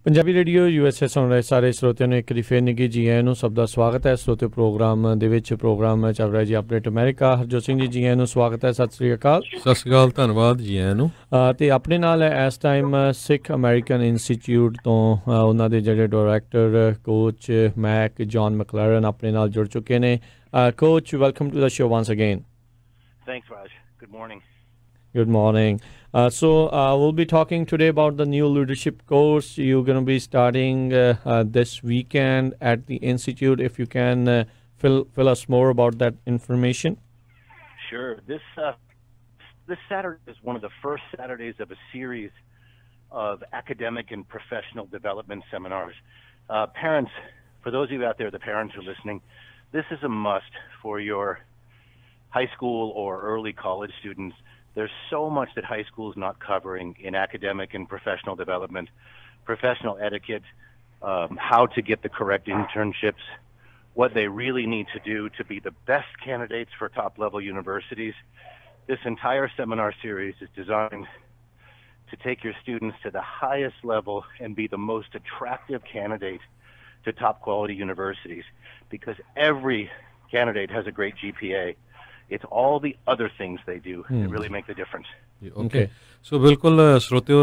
Punjabi radio USA ਸੁਣ ਰਹੇ ਸਾਰੇ ਸਰੋਤਿਆਂ ਨੂੰ ਇੱਕ ਵਾਰੀ ਫੇਰ ਨਿੱਘੀ ਜੀ ਆਇਆਂ ਨੂੰ, ਸਭ ਦਾ ਸਵਾਗਤ ਹੈ। ਸਰੋਤੇ ਪ੍ਰੋਗਰਾਮ ਦੇ ਵਿੱਚ ਪ੍ਰੋਗਰਾਮ ਚੱਲ ਰਿਹਾ ਜੀ ਅਪਡੇਟ ਅਮਰੀਕਾ। ਹਰਜੋਤ ਸਿੰਘ ਜੀ, ਜੀ ਆਇਆਂ ਨੂੰ ਸਵਾਗਤ ਹੈ। ਸਤਿ ਸ੍ਰੀ ਅਕਾਲ। ਸਤਿ ਸ੍ਰੀ ਅਕਾਲ, ਧੰਨਵਾਦ ਜੀ ਆਇਆਂ ਨੂੰ। ਅਤੇ ਆਪਣੇ ਨਾਲ ਇਸ ਟਾਈਮ ਸਿੱਖ ਅਮਰੀਕਨ ਇੰਸਟੀਚਿਊਟ ਤੋਂ ਉਹਨਾਂ ਦੇ ਜਿਹੜੇ director coach Mac John McLaren ਆਪਣੇ ਨਾਲ ਜੁੜ ਚੁੱਕੇ ਨੇ। Coach, welcome to the show once again. Thanks, Raj. Good morning. Good morning. So we'll be talking today about the new leadership course you're going to be starting this weekend at the Institute. If you can fill us more about that information. Sure. This Saturday is one of the first Saturdays of a series of academic and professional development seminars. Parents, for those of you out there, the parents who are listening, this is a must for your high school or early college students. There's so much that high school is not covering in academic and professional development, professional etiquette, how to get the correct internships, what they really need to do to be the best candidates for top-level universities. This entire seminar series is designed to take your students to the highest level and be the most attractive candidate to top-quality universities, because every candidate has a great GPA. It's all the other things they do that really make the difference. Okay. ਸੋ ਬਿਲਕੁਲ ਸਰੋਤਿਓ,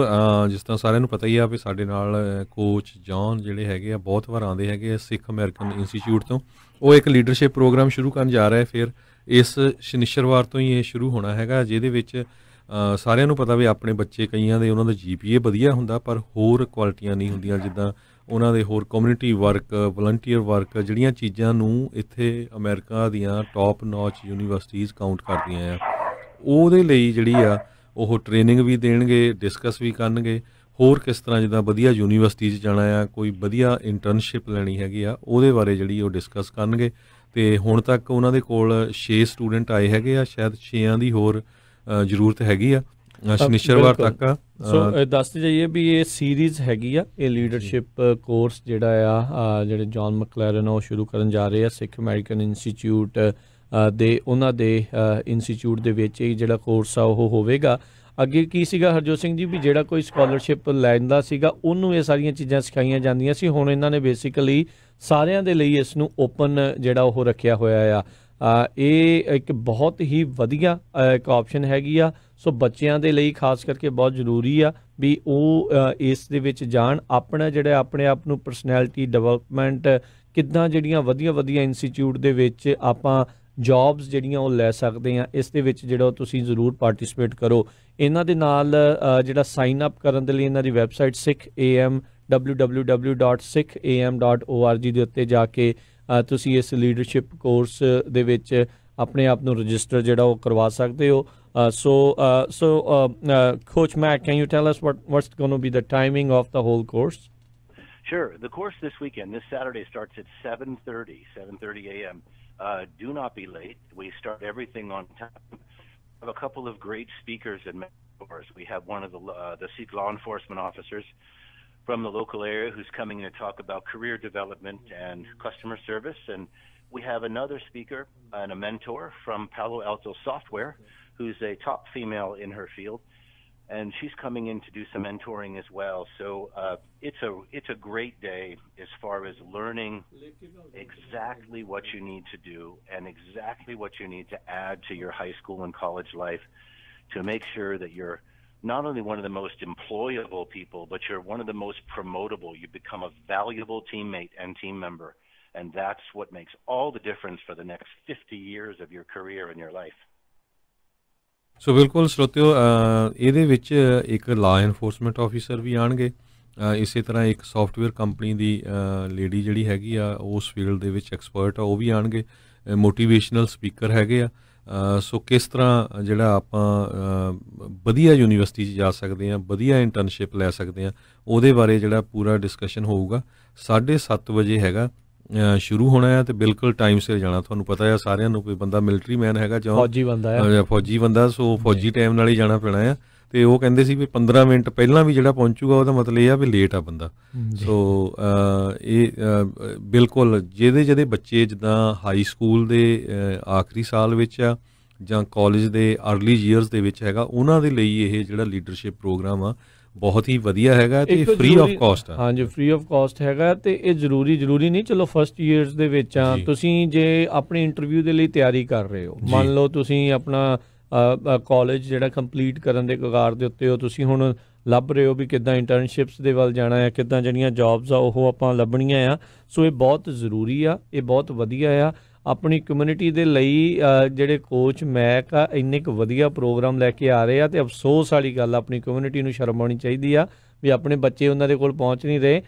ਜਿਸ ਤਰ੍ਹਾਂ ਸਾਰਿਆਂ ਨੂੰ ਪਤਾ ਹੀ ਆ ਵੀ ਸਾਡੇ ਨਾਲ coach John ਜਿਹੜੇ ਹੈਗੇ ਆ ਬਹੁਤ ਵਾਰ ਆਉਂਦੇ ਹੈਗੇ ਆ ਸਿੱਖ ਅਮਰੀਕਨ ਇੰਸਟੀਚਿਊਟ ਤੋਂ। ਉਹ ਇੱਕ ਲੀਡਰਸ਼ਿਪ ਪ੍ਰੋਗਰਾਮ ਸ਼ੁਰੂ ਕਰਨ ਜਾ ਰਿਹਾ। ਫਿਰ ਇਸ ਸ਼ਨੀਚਰਵਾਰ ਤੋਂ ਹੀ ਇਹ ਸ਼ੁਰੂ ਹੋਣਾ ਹੈਗਾ, ਜਿਹਦੇ ਵਿੱਚ ਸਾਰਿਆਂ ਨੂੰ ਪਤਾ ਵੀ ਆਪਣੇ ਬੱਚੇ ਕਈਆਂ ਦੇ ਉਹਨਾਂ ਦਾ GPA ਵਧੀਆ ਹੁੰਦਾ, ਪਰ ਹੋਰ ਕੁਆਲਿਟੀਆਂ ਨਹੀਂ ਹੁੰਦੀਆਂ, ਜਿੱਦਾਂ ਉਹਨਾਂ ਦੇ ਹੋਰ ਕਮਿਊਨਿਟੀ ਵਰਕ, ਵਲੰਟੀਅਰ ਵਰਕ, ਜਿਹੜੀਆਂ ਚੀਜ਼ਾਂ ਨੂੰ ਇੱਥੇ ਅਮਰੀਕਾ ਦੀਆਂ ਟੌਪ ਨੌਚ ਯੂਨੀਵਰਸਿਟੀਜ਼ ਕਾਊਂਟ ਕਰਦੀਆਂ ਆ। ਉਹਦੇ ਲਈ ਜਿਹੜੀ ਆ ਉਹ ਟ੍ਰੇਨਿੰਗ ਵੀ ਦੇਣਗੇ, ਡਿਸਕਸ ਵੀ ਕਰਨਗੇ, ਹੋਰ ਕਿਸ ਤਰ੍ਹਾਂ ਜਿੱਦਾਂ ਵਧੀਆ ਯੂਨੀਵਰਸਿਟੀ 'ਚ ਜਾਣਾ ਆ, ਕੋਈ ਵਧੀਆ ਇੰਟਰਨਸ਼ਿਪ ਲੈਣੀ ਹੈਗੀ ਆ, ਉਹਦੇ ਬਾਰੇ ਜਿਹੜੀ ਉਹ ਡਿਸਕਸ ਕਰਨਗੇ। ਅਤੇ ਹੁਣ ਤੱਕ ਉਹਨਾਂ ਦੇ ਕੋਲ 6 ਸਟੂਡੈਂਟ ਆਏ ਹੈਗੇ ਆ, ਸ਼ਾਇਦ 6 ਦੀ ਹੋਰ ਜ਼ਰੂਰਤ ਹੈਗੀ ਆ ਸ਼ਨੀਚਰਵਾਰ ਤੱਕ। ਸੋ ਦੱਸਦੇ ਜਾਈਏ ਵੀ ਇਹ ਸੀਰੀਜ਼ ਹੈਗੀ ਆ, ਇਹ ਲੀਡਰਸ਼ਿਪ ਕੋਰਸ ਜਿਹੜਾ ਆ ਜਿਹੜੇ ਜੌਨ ਮੈਕਲਰਨ ਉਹ ਸ਼ੁਰੂ ਕਰਨ ਜਾ ਰਹੇ ਆ ਸਿੱਖ ਅਮਰੀਕਨ ਇੰਸਟੀਚਿਊਟ ਦੇ ਉਹਨਾਂ ਦੇ ਇੰਸਟੀਚਿਊਟ ਦੇ ਵਿੱਚ ਹੀ ਜਿਹੜਾ ਕੋਰਸ ਆ ਉਹ ਹੋਵੇਗਾ। ਅੱਗੇ ਕੀ ਸੀਗਾ ਹਰਜੋਤ ਸਿੰਘ ਜੀ, ਵੀ ਜਿਹੜਾ ਕੋਈ ਸਕਾਲਰਸ਼ਿਪ ਲੈਂਦਾ ਸੀਗਾ ਉਹਨੂੰ ਇਹ ਸਾਰੀਆਂ ਚੀਜ਼ਾਂ ਸਿਖਾਈਆਂ ਜਾਂਦੀਆਂ ਸੀ। ਹੁਣ ਇਹਨਾਂ ਨੇ ਬੇਸਿਕਲੀ ਸਾਰਿਆਂ ਦੇ ਲਈ ਇਸ ਨੂੰ ਓਪਨ ਜਿਹੜਾ ਉਹ ਰੱਖਿਆ ਹੋਇਆ ਆ। ਇਹ ਇੱਕ ਬਹੁਤ ਹੀ ਵਧੀਆ ਇੱਕ ਆਪਸ਼ਨ ਹੈਗੀ ਆ। ਸੋ ਬੱਚਿਆਂ ਦੇ ਲਈ ਖਾਸ ਕਰਕੇ ਬਹੁਤ ਜ਼ਰੂਰੀ ਆ ਵੀ ਉਹ ਇਸ ਦੇ ਵਿੱਚ ਜਾਣ, ਆਪਣਾ ਜਿਹੜਾ ਆਪਣੇ ਆਪ ਨੂੰ ਪਰਸਨੈਲਿਟੀ ਡਿਵੈਲਪਮੈਂਟ ਕਿੱਦਾਂ ਜਿਹੜੀਆਂ ਵਧੀਆ ਵਧੀਆ ਇੰਸਟੀਚਿਊਟ ਦੇ ਵਿੱਚ ਆਪਾਂ ਜੋਬਸ ਜਿਹੜੀਆਂ ਉਹ ਲੈ ਸਕਦੇ ਹਾਂ, ਇਸ ਦੇ ਵਿੱਚ ਜਿਹੜਾ ਤੁਸੀਂ ਜ਼ਰੂਰ ਪਾਰਟੀਸਪੇਟ ਕਰੋ। ਇਹਨਾਂ ਦੇ ਨਾਲ ਜਿਹੜਾ ਸਾਈਨ ਅਪ ਕਰਨ ਦੇ ਲਈ ਇਹਨਾਂ ਦੀ ਵੈਬਸਾਈਟ www.sikham.org ਦੇ ਉੱਤੇ ਜਾ ਕੇ ਤੁਸੀਂ ਇਸ ਲੀਡਰਸ਼ਿਪ ਕੋਰਸ ਦੇ ਵਿੱਚ ਆਪਣੇ ਆਪ ਨੂੰ ਰਜਿਸਟਰ ਜਿਹੜਾ ਉਹ ਕਰਵਾ ਸਕਦੇ ਹੋ। So Coach Mac, can you tell us what's going to be the timing of the whole course? Sure. The course this weekend, this Saturday, starts at 7:30 a.m. Do not be late. We start everything on time. We have a couple of great speakers and mentors. We have one of the Sikh law enforcement officers from the local area who's coming to talk about career development and customer service. And we have another speaker and a mentor from Palo Alto Software, who's a top female in her field, and she's coming in to do some mentoring as well. So it's a great day as far as learning exactly what you need to do and exactly what you need to add to your high school and college life to make sure that you're not only one of the most employable people, but you're one of the most promotable. You become a valuable teammate and team member, and that's what makes all the difference for the next 50 years of your career and your life. ਸੋ ਬਿਲਕੁਲ ਸਰੋਤਿਓ, ਇਹਦੇ ਵਿੱਚ ਇੱਕ ਲਾ enforcement officer ਵੀ ਆਉਣਗੇ, ਇਸੇ ਤਰ੍ਹਾਂ ਇੱਕ software company ਦੀ lady ਜਿਹੜੀ ਹੈਗੀ ਆ ਉਸ ਫੀਲਡ ਦੇ ਵਿੱਚ ਐਕਸਪਰਟ ਆ, ਉਹ ਵੀ ਆਉਣਗੇ, ਮੋਟੀਵੇਸ਼ਨਲ ਸਪੀਕਰ ਹੈਗੇ ਆ। ਸੋ ਕਿਸ ਤਰ੍ਹਾਂ ਜਿਹੜਾ ਆਪਾਂ ਵਧੀਆ ਯੂਨੀਵਰਸਿਟੀ 'ਚ ਜਾ ਸਕਦੇ ਹਾਂ, ਵਧੀਆ ਇੰਟਰਨਸ਼ਿਪ ਲੈ ਸਕਦੇ ਹਾਂ, ਉਹਦੇ ਬਾਰੇ ਜਿਹੜਾ ਪੂਰਾ ਡਿਸਕਸ਼ਨ ਹੋਊਗਾ। 7:30 ਵਜੇ ਹੈਗਾ ਸ਼ੁਰੂ ਹੋਣਾ ਆ, ਤੇ ਬਿਲਕੁਲ ਟਾਈਮ ਸਿਰ ਜਾਣਾ। ਤੁਹਾਨੂੰ ਪਤਾ ਆ ਸਾਰਿਆਂ ਨੂੰ, ਕੋਈ ਬੰਦਾ ਮਿਲਟਰੀ ਮੈਨ ਹੈਗਾ ਜਾਂ ਫੌਜੀ ਬੰਦਾ, ਸੋ ਫੌਜੀ ਟਾਈਮ ਨਾਲ ਹੀ ਜਾਣਾ ਪੈਣਾ ਆ। ਤੇ ਉਹ ਕਹਿੰਦੇ ਸੀ ਵੀ 15 ਮਿੰਟ ਪਹਿਲਾਂ ਵੀ ਜਿਹੜਾ ਪਹੁੰਚੂਗਾ ਉਹਦਾ ਮਤਲਬ ਇਹ ਆ ਵੀ ਲੇਟ ਆ ਬੰਦਾ। ਸੋ ਇਹ ਬਿਲਕੁਲ ਜਿਹਦੇ ਬੱਚੇ ਜਿੱਦਾਂ ਹਾਈ ਸਕੂਲ ਦੇ ਆਖਰੀ ਸਾਲ ਵਿੱਚ ਆ ਜਾਂ ਕਾਲਜ ਦੇ ਅਰਲੀ ਈਅਰਸ ਦੇ ਵਿੱਚ ਹੈਗਾ, ਉਹਨਾਂ ਦੇ ਲਈ ਇਹ ਜਿਹੜਾ ਲੀਡਰਸ਼ਿਪ ਪ੍ਰੋਗਰਾਮ ਆ ਬਹੁਤ ਹੀ ਵਧੀਆ ਹੈਗਾ ਤੇ ਫ੍ਰੀ ਆਫ ਕਾਸਟ ਆ। ਹਾਂਜੀ, ਫ੍ਰੀ ਆਫ ਕਾਸਟ ਹੈਗਾ ਤੇ ਇਹ ਜ਼ਰੂਰੀ ਨਹੀਂ ਚਲੋ ਫਸਟ ਈਅਰਸ ਦੇ ਵਿੱਚ ਆ, ਤੁਸੀਂ ਜੇ ਆਪਣੇ ਇੰਟਰਵਿਊ ਦੇ ਲਈ ਤਿਆਰੀ ਕਰ ਰਹੇ ਹੋ, ਮੰਨ ਲਓ ਤੁਸੀਂ ਆਪਣਾ ਕਾਲਜ ਜਿਹੜਾ ਕੰਪਲੀਟ ਕਰਨ ਦੇ ਕਗਾਰ ਦੇ ਉੱਤੇ ਹੋ, ਤੁਸੀਂ ਹੁਣ ਲੱਭ ਰਹੇ ਹੋ ਵੀ ਕਿੱਦਾਂ ਇੰਟਰਨਸ਼ਿਪਸ ਦੇ ਵੱਲ ਜਾਣਾ ਹੈ, ਕਿੱਦਾਂ ਜਿਹੜੀਆਂ ਜੌਬਸ ਆ ਉਹ ਆਪਾਂ ਲੱਭਣੀਆਂ ਆ। ਸੋ ਇਹ ਬਹੁਤ ਜ਼ਰੂਰੀ ਆ, ਇਹ ਬਹੁਤ ਵਧੀਆ ਆ ਆਪਣੀ ਕਮਿਊਨਿਟੀ ਦੇ ਲਈ। ਜਿਹੜੇ ਕੋਚ ਮੈਕ ਆ ਇੰਨੇ ਕੁ ਵਧੀਆ ਪ੍ਰੋਗਰਾਮ ਲੈ ਕੇ ਆ ਰਹੇ ਆ, ਅਤੇ ਅਫਸੋਸ ਵਾਲੀ ਗੱਲ ਆਪਣੀ ਕਮਿਊਨਿਟੀ ਨੂੰ ਸ਼ਰਮ ਆਉਣੀ ਚਾਹੀਦੀ ਆ ਵੀ ਆਪਣੇ ਬੱਚੇ ਉਹਨਾਂ ਦੇ ਕੋਲ ਪਹੁੰਚ ਨਹੀਂ ਰਹੇ।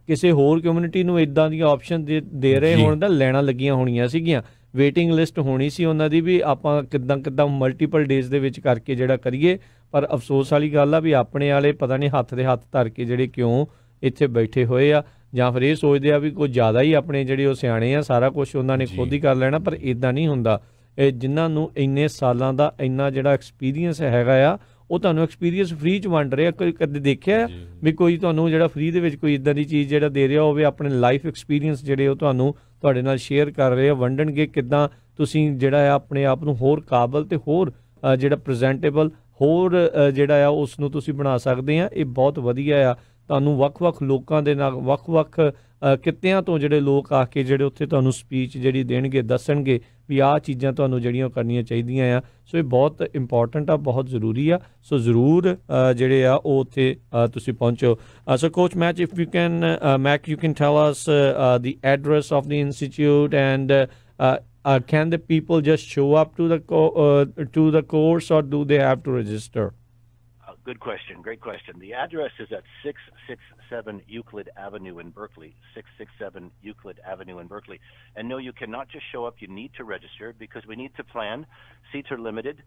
ਕਿਸੇ ਹੋਰ ਕਮਿਊਨਿਟੀ ਨੂੰ ਇੱਦਾਂ ਦੀਆਂ ਆਪਸ਼ਨ ਦੇ ਰਹੇ ਹੋਣ ਤਾਂ ਲੈਣਾ ਲੱਗੀਆਂ ਹੋਣੀਆਂ ਸੀਗੀਆਂ, ਵੇਟਿੰਗ ਲਿਸਟ ਹੋਣੀ ਸੀ ਉਹਨਾਂ ਦੀ ਵੀ ਆਪਾਂ ਕਿੱਦਾਂ ਮਲਟੀਪਲ ਡੇਜ਼ ਦੇ ਵਿੱਚ ਕਰਕੇ ਜਿਹੜਾ ਕਰੀਏ। ਪਰ ਅਫਸੋਸ ਵਾਲੀ ਗੱਲ ਆ ਵੀ ਆਪਣੇ ਵਾਲੇ ਪਤਾ ਨਹੀਂ ਹੱਥ ਦੇ ਹੱਥ ਧਰ ਕੇ ਜਿਹੜੇ ਕਿਉਂ ਇੱਥੇ ਬੈਠੇ ਹੋਏ ਆ, ਜਾਂ ਫਿਰ ਇਹ ਸੋਚਦੇ ਆ ਵੀ ਕੋਈ ਜ਼ਿਆਦਾ ਹੀ ਆਪਣੇ ਜਿਹੜੇ ਉਹ ਸਿਆਣੇ ਆ, ਸਾਰਾ ਕੁਛ ਉਹਨਾਂ ਨੇ ਖੁਦ ਹੀ ਕਰ ਲੈਣਾ। ਪਰ ਇੱਦਾਂ ਨਹੀਂ ਹੁੰਦਾ। ਇਹ ਜਿਨ੍ਹਾਂ ਨੂੰ ਇੰਨੇ ਸਾਲਾਂ ਦਾ ਇੰਨਾ ਜਿਹੜਾ ਐਕਸਪੀਰੀਅੰਸ ਹੈਗਾ ਆ, ਉਹ ਤੁਹਾਨੂੰ ਐਕਸਪੀਰੀਅੰਸ ਫ੍ਰੀ 'ਚ ਵੰਡ ਰਿਹਾ। ਕਦੇ ਦੇਖਿਆ ਵੀ ਕੋਈ ਤੁਹਾਨੂੰ ਜਿਹੜਾ ਫ੍ਰੀ ਦੇ ਵਿੱਚ ਕੋਈ ਇੱਦਾਂ ਦੀ ਚੀਜ਼ ਜਿਹੜਾ ਦੇ ਰਿਹਾ ਹੋਵੇ, ਆਪਣੇ ਲਾਈਫ ਐਕਸਪੀਰੀਅੰਸ ਜਿਹੜੇ ਉਹ ਤੁਹਾਡੇ ਨਾਲ ਸ਼ੇਅਰ ਕਰ ਰਹੇ ਆ, ਵੰਡਣਗੇ ਕਿੱਦਾਂ ਤੁਸੀਂ ਜਿਹੜਾ ਆ ਆਪਣੇ ਆਪ ਨੂੰ ਹੋਰ ਕਾਬਲ ਤੇ ਹੋਰ ਜਿਹੜਾ ਪ੍ਰੈਜ਼ੈਂਟੇਬਲ ਹੋਰ ਜਿਹੜਾ ਆ ਉਸ ਨੂੰ ਤੁਸੀਂ ਬਣਾ ਸਕਦੇ ਆ। ਇਹ ਬਹੁਤ ਵਧੀਆ ਆ। ਤੁਹਾਨੂੰ ਵੱਖ-ਵੱਖ ਲੋਕਾਂ ਦੇ ਨਾਲ ਵੱਖ-ਵੱਖ ਕਿੱਤਿਆਂ ਤੋਂ ਜਿਹੜੇ ਲੋਕ ਆ ਕੇ ਜਿਹੜੇ ਉੱਥੇ ਤੁਹਾਨੂੰ ਸਪੀਚ ਜਿਹੜੀ ਦੇਣਗੇ, ਦੱਸਣਗੇ ਵੀ ਆਹ ਚੀਜ਼ਾਂ ਤੁਹਾਨੂੰ ਜਿਹੜੀਆਂ ਕਰਨੀਆਂ ਚਾਹੀਦੀਆਂ ਆ। ਸੋ ਇਹ ਬਹੁਤ ਇੰਪੋਰਟੈਂਟ ਆ, ਬਹੁਤ ਜ਼ਰੂਰੀ ਆ। ਸੋ ਜ਼ਰੂਰ ਜਿਹੜੇ ਆ ਉਹ ਉੱਥੇ ਤੁਸੀਂ ਪਹੁੰਚੋ। So coach Mac, if you can tell us the address of the institute and can the people just show up to the course, or do they have to register? Good question. Great question. The address is at 667 Euclid Avenue in Berkeley. 667 Euclid Avenue in Berkeley. And no, you cannot just show up. You need to register because we need to plan. Seats are limited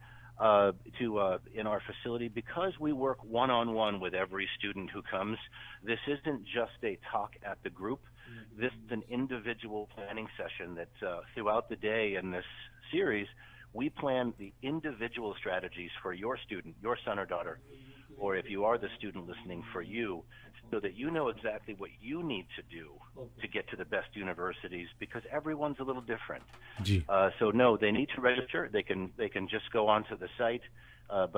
in our facility because we work one-on-one with every student who comes. This isn't just a talk at the group. This is an individual planning session that throughout the day in this series, we plan the individual strategies for your student, your son or daughter, or if you are the student listening, for you, so that you know exactly what you need to do to get to the best universities, because everyone's a little different. So no, they need to register. They can just go onto the site,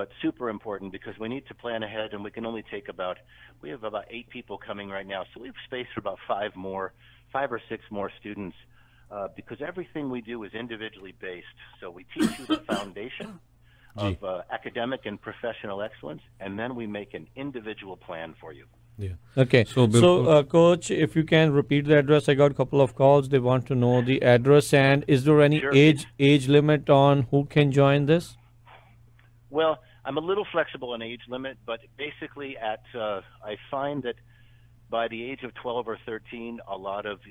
but super important because we need to plan ahead, and we can only take we have about 8 people coming right now, so we have space for about 5 or 6 more students. Because everything we do is individually based. So we teach you the foundation of academic and professional excellence, and then we make an individual plan for you. Yeah. Okay. So Coach, if you can repeat the address. I got a couple of calls. They want to know the address. And is there any age limit on who can join this? Well, I'm a little flexible on age limit, but basically I find that by the age of 12 or 13, a lot of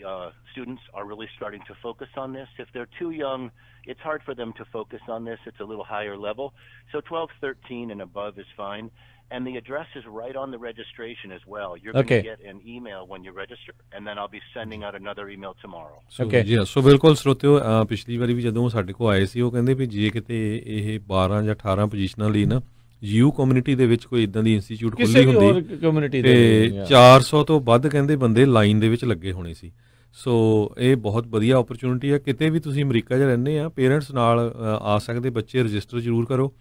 students are really starting to focus on this. If they're too young, it's hard for them to focus on this. It's a little higher level. So 12, 13 and above is fine. And the address is right on the registration as well. You're going to get an email when you register, and then I'll be sending out another email tomorrow. ਜੀ ਸੋ ਬਿਲਕੁਲ ਸਰੋਤਿਓ, ਪਿਛਲੀ ਵਾਰੀ ਵੀ ਜਦੋਂ ਸਾਡੇ ਕੋਲ ਆਏ ਸੀ ਉਹ ਕਹਿੰਦੇ ਵੀ ਜੇ ਕਿਤੇ ਇਹ 12 ਜਾਂ 18 ਪੋਜੀਸ਼ਨਾਂ ਲਈ ਨਾ ਯੂ ਕਮਿਊਨਿਟੀ ਦੇ ਵਿੱਚ ਕੋਈ ਇਦਾਂ ਦੀ ਇੰਸਟੀਚਿਊਟ ਖੁੱਲ੍ਹੀ ਹੁੰਦੀ ਤੇ 400 ਤੋਂ ਵੱਧ ਕਹਿੰਦੇ ਬੰਦੇ ਲਾਈਨ ਦੇ ਵਿੱਚ ਲੱਗੇ ਹੋਣੇ ਸੀ। ਸੋ ਇਹ ਬਹੁਤ ਵਧੀਆ ਓਪਰਚੁਨਿਟੀ ਆ। ਕਿਤੇ ਵੀ ਤੁਸੀਂ ਅਮਰੀਕਾ 'ਚ ਰਹਿੰਦੇ ਆ, ਪੇਰੈਂਟਸ ਨਾਲ ਆ ਸਕਦੇ, ਬੱਚੇ ਰਜਿਸਟਰ ਜ਼ਰੂਰ ਕਰੋ,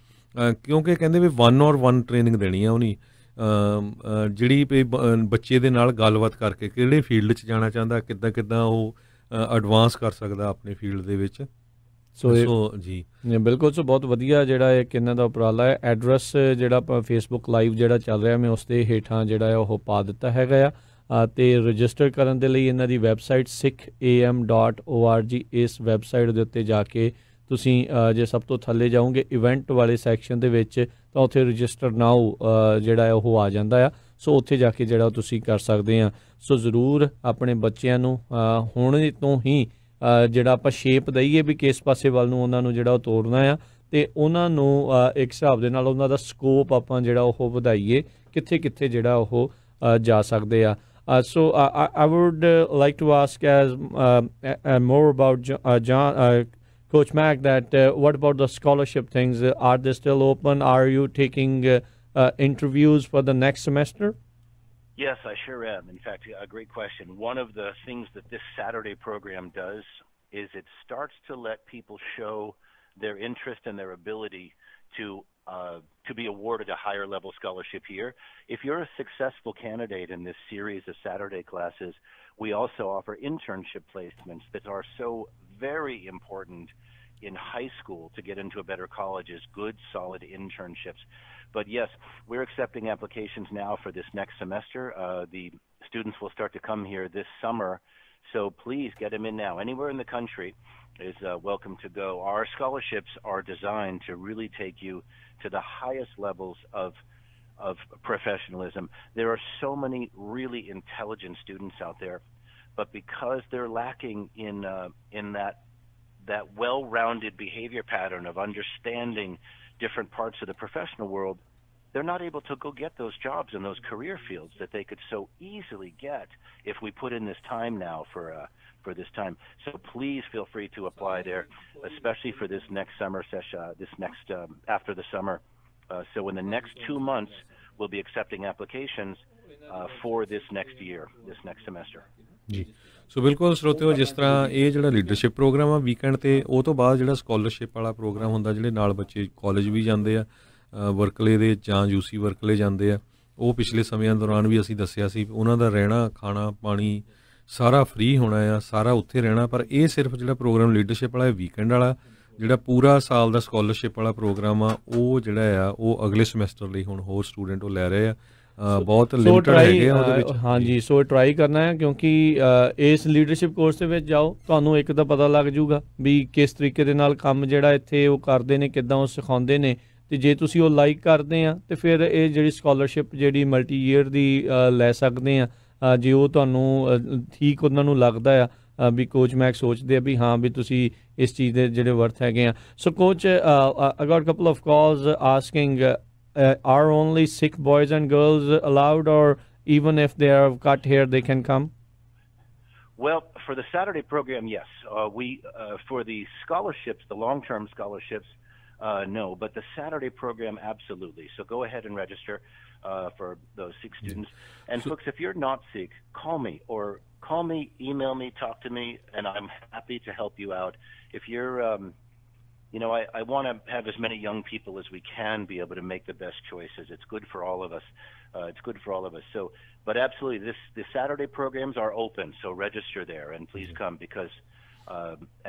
ਕਿਉਂਕਿ ਕਹਿੰਦੇ ਵੀ 1-on-1 ਟ੍ਰੇਨਿੰਗ ਦੇਣੀ ਆ ਉਹਨੀ, ਜਿਹੜੀ ਬੱਚੇ ਦੇ ਨਾਲ ਗੱਲਬਾਤ ਕਰਕੇ ਕਿਹੜੇ ਫੀਲਡ 'ਚ ਜਾਣਾ ਚਾਹੁੰਦਾ, ਕਿੱਦਾਂ ਉਹ ਐਡਵਾਂਸ ਕਰ ਸਕਦਾ ਆਪਣੇ ਫੀਲਡ ਦੇ ਵਿੱਚ। ਸੋ ਜੀ ਬਿਲਕੁਲ। ਸੋ ਬਹੁਤ ਵਧੀਆ ਜਿਹੜਾ ਇੱਕ ਇਹਨਾਂ ਦਾ ਉਪਰਾਲਾ ਹੈ। ਐਡਰੈਸ ਜਿਹੜਾ ਆਪਾਂ ਫੇਸਬੁੱਕ ਲਾਈਵ ਜਿਹੜਾ ਚੱਲ ਰਿਹਾ, ਮੈਂ ਉਸ ਦੇ ਹੇਠਾਂ ਜਿਹੜਾ ਉਹ ਪਾ ਦਿੱਤਾ ਹੈਗਾ ਆ, ਅਤੇ ਰਜਿਸਟਰ ਕਰਨ ਦੇ ਲਈ ਇਹਨਾਂ ਦੀ ਵੈਬਸਾਈਟ sikhem.org, ਇਸ ਵੈਬਸਾਈਟ ਦੇ ਉੱਤੇ ਜਾ ਕੇ ਤੁਸੀਂ ਜੇ ਸਭ ਤੋਂ ਥੱਲੇ ਜਾਓਗੇ ਇਵੈਂਟ ਵਾਲੇ ਸੈਕਸ਼ਨ ਦੇ ਵਿੱਚ, ਤਾਂ ਉੱਥੇ ਰਜਿਸਟਰ ਨਾਓ ਜਿਹੜਾ ਉਹ ਆ ਜਾਂਦਾ ਆ। ਸੋ ਉੱਥੇ ਜਾ ਕੇ ਜਿਹੜਾ ਤੁਸੀਂ ਕਰ ਸਕਦੇ ਆ। ਸੋ ਜ਼ਰੂਰ ਆਪਣੇ ਬੱਚਿਆਂ ਨੂੰ ਹੁਣ ਤੋਂ ਹੀ ਜਿਹੜਾ ਆਪਾਂ ਸ਼ੇਪ ਦਈਏ ਵੀ ਕਿਸ ਪਾਸੇ ਵੱਲ ਨੂੰ ਉਹਨਾਂ ਨੂੰ ਜਿਹੜਾ ਉਹ ਤੋਰਨਾ ਆ, ਅਤੇ ਉਹਨਾਂ ਨੂੰ ਇੱਕ ਹਿਸਾਬ ਦੇ ਨਾਲ ਉਹਨਾਂ ਦਾ ਸਕੋਪ ਆਪਾਂ ਜਿਹੜਾ ਉਹ ਵਧਾਈਏ, ਕਿੱਥੇ ਜਿਹੜਾ ਉਹ ਜਾ ਸਕਦੇ ਆ। So I would like to ask more about Coach Mac, that what about the scholarship things? Are they still open? Are you taking interviews for the next semester? Yes, I sure am. In fact, a great question. One of the things that this Saturday program does is it starts to let people show their interest and their ability to to be awarded a higher level scholarship here. If you're a successful candidate in this series of Saturday classes, we also offer internship placements that are so very important in high school to get into a better college, is good, solid internships. But yes, we're accepting applications now for this next semester. The students will start to come here this summer, so please get them in now. Anywhere in the country is welcome to go. Our scholarships are designed to really take you to the highest levels of professionalism. There are so many really intelligent students out there, but because they're lacking in that well-rounded behavior pattern of understanding different parts of the professional world, they're not able to go get those jobs in those career fields that they could so easily get if we put in this time now for this time. So please feel free to apply there, especially for this next summer session, after the summer. So in the next 2 months, we'll be accepting applications for this next year, this next semester. ਜੀ ਸੋ ਬਿਲਕੁਲ ਸਰੋਤਿਓ, ਜਿਸ ਤਰ੍ਹਾਂ ਇਹ ਜਿਹੜਾ leadership programme ਆ weekend ਤੇ, ਉਹ ਤੋਂ ਬਾਅਦ ਜਿਹੜਾ ਸਕਾਲਰਸ਼ਿਪ ਵਾਲਾ ਪ੍ਰੋਗਰਾਮ ਹੁੰਦਾ, ਜਿਹੜੇ ਨਾਲ ਬੱਚੇ ਕਾਲਜ ਵੀ ਜਾਂਦੇ ਆ ਵਰਕਲੇ ਦੇ ਜਾਂ UC ਵਰਕਲੇ ਜਾਂਦੇ ਆ, ਉਹ ਪਿਛਲੇ ਸਮਿਆਂ ਦੌਰਾਨ ਵੀ ਅਸੀਂ ਦੱਸਿਆ ਸੀ ਉਹਨਾਂ ਦਾ ਰਹਿਣਾ ਖਾਣਾ ਪਾਣੀ ਸਾਰਾ ਫ੍ਰੀ ਹੋਣਾ ਆ, ਸਾਰਾ ਉੱਥੇ ਰਹਿਣਾ। ਪਰ ਇਹ ਸਿਰਫ ਜਿਹੜਾ ਪ੍ਰੋਗਰਾਮ ਲੀਡਰਸ਼ਿਪ ਵਾਲਾ ਵੀਕਐਂਡ ਵਾਲਾ, ਜਿਹੜਾ ਪੂਰਾ ਸਾਲ ਦਾ ਸਕਾਲਰਸ਼ਿਪ ਵਾਲਾ ਪ੍ਰੋਗਰਾਮ ਆ, ਉਹ ਜਿਹੜਾ ਆ ਉਹ ਅਗਲੇ ਸਮੈਸਟਰ ਲਈ ਹੁਣ ਹੋਰ ਸਟੂਡੈਂਟ ਉਹ ਲੈ ਰਹੇ ਆ। ਬਹੁਤ ਲਿਮਟਡ ਹੈਗੇ ਆ ਉਹਦੇ ਵਿੱਚ। ਹਾਂਜੀ, ਸੋ ਟਰਾਈ ਕਰਨਾ ਹੈ, ਕਿਉਂਕਿ ਇਸ ਲੀਡਰਸ਼ਿਪ ਕੋਰਸ ਦੇ ਵਿੱਚ ਜਾਓ, ਤੁਹਾਨੂੰ ਇੱਕ ਤਾਂ ਪਤਾ ਲੱਗ ਜੂਗਾ ਵੀ ਕਿਸ ਤਰੀਕੇ ਦੇ ਨਾਲ ਕੰਮ ਜਿਹੜਾ ਇੱਥੇ ਉਹ ਕਰਦੇ ਨੇ, ਕਿੱਦਾਂ ਉਹ ਸਿਖਾਉਂਦੇ ਨੇ, ਤੇ ਜੇ ਤੁਸੀਂ ਉਹ ਲਾਈਕ ਕਰਦੇ ਆ ਤੇ ਫਿਰ ਇਹ ਜਿਹੜੀ ਸਕਾਲਰਸ਼ਿਪ ਜਿਹੜੀ ਮਲਟੀ ਈਅਰ ਦੀ ਲੈ ਸਕਦੇ ਆ, ਜੇ ਉਹ ਤੁਹਾਨੂੰ ਠੀਕ ਉਹਨਾਂ ਨੂੰ ਲੱਗਦਾ ਆ ਵੀ ਕੋਚ ਮੈਕ ਸੋਚਦੇ ਆ ਵੀ ਹਾਂ ਵੀ ਤੁਸੀਂ ਇਸ ਚੀਜ਼ ਦੇ ਜਿਹੜੇ ਵਰਥ ਹੈਗੇ ਆ। ਸੋ coach, I got a couple of calls asking, are only Sikh boys and girls allowed, or even if they have cut hair they can come? Well, for the Saturday program, yes. For the scholarships, the long-term scholarships, no. But the Saturday program, absolutely. So go ahead and register for those Sikh students. And folks, if you're not Sikh, call me, email me, talk to me, and I'm happy to help you out. If you're I want to have as many young people as we can be able to make the best choices. It's good for all of us. So, but absolutely, the Saturday programs are open, so register there and please come, because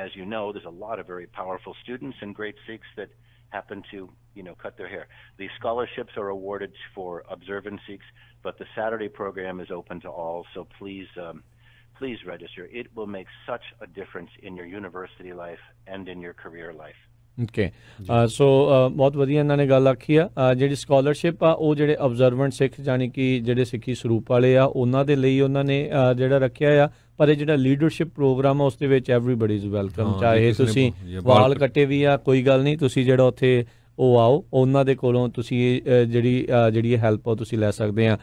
as you know, there's a lot of very powerful students and great Sikhs that happen to, cut their hair. The scholarships are awarded for observant Sikhs, but the Saturday program is open to all, so please register. It will make such a difference in your university life and in your career life. Okay, so ਬਹੁਤ ਵਧੀਆ ਇਹਨਾਂ ਨੇ ਗੱਲ ਆਖੀ ਆ। ਜਿਹੜੀ scholarship ਆ ਉਹ ਜਿਹੜੇ ਅਬਜ਼ਰਵੈਂਟ ਸਿੱਖ ਜਾਣੀ ਕਿ ਜਿਹੜੇ ਸਿੱਖੀ ਸਰੂਪ ਵਾਲੇ ਆ ਉਹਨਾਂ ਦੇ ਲਈ ਉਹਨਾਂ ਨੇ ਜਿਹੜਾ ਰੱਖਿਆ ਆ, ਪਰ ਇਹ ਜਿਹੜਾ ਲੀਡਰਸ਼ਿਪ ਪ੍ਰੋਗਰਾਮ ਆ ਉਸ ਦੇ ਵਿੱਚ ਐਵਰੀਬਡੀ ਇਜ਼ ਵੈਲਕਮ। ਚਾਹੇ ਤੁਸੀਂ ਵਾਲ ਕੱਟੇ ਵੀ ਆ, ਕੋਈ ਗੱਲ ਨਹੀਂ, ਤੁਸੀਂ ਜਿਹੜਾ ਉੱਥੇ ਉਹ ਆਓ, ਉਹਨਾਂ ਦੇ ਕੋਲੋਂ ਤੁਸੀਂ ਜਿਹੜੀ ਹੈਲਪ ਆ ਤੁਸੀਂ ਲੈ ਸਕਦੇ ਆ।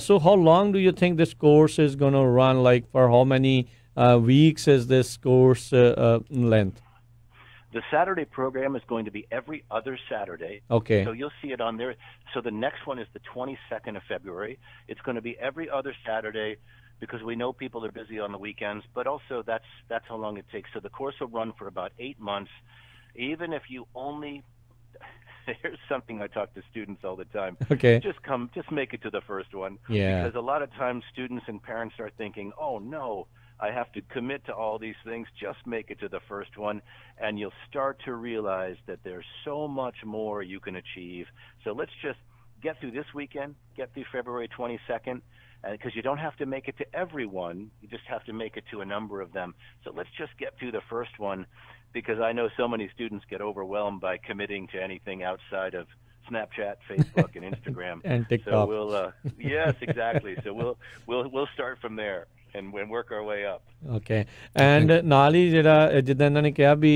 So how long do you think this course is ਗੋਨਾ run, like for how many weeks is this course length? The Saturday program is going to be every other Saturday. Okay. So you'll see it on there. So the next one is the 22nd of February. It's going to be every other Saturday because we know people are busy on the weekends, but also that's how long it takes. So the course will run for about 8 months. Even if you only here's something I talk to students all the time. Okay. Just make it to the first one. Yeah. Because a lot of times students and parents are thinking, "Oh no, I have to commit to all these things, just make it to the first one," and you'll start to realize that there's so much more you can achieve. So let's just get through this weekend, get through February 22nd, because you don't have to make it to everyone, you just have to make it to a number of them. So let's just get through the first one, because I know so many students get overwhelmed by committing to anything outside of Snapchat, Facebook, and Instagram. And TikTok. So we'll yes, exactly. So we'll start from there and work our way up. Okay. And ਨਾਲ ਹੀ ਜਿਹੜਾ ਜਿੱਦਾਂ ਇਹਨਾਂ ਨੇ ਕਿਹਾ ਵੀ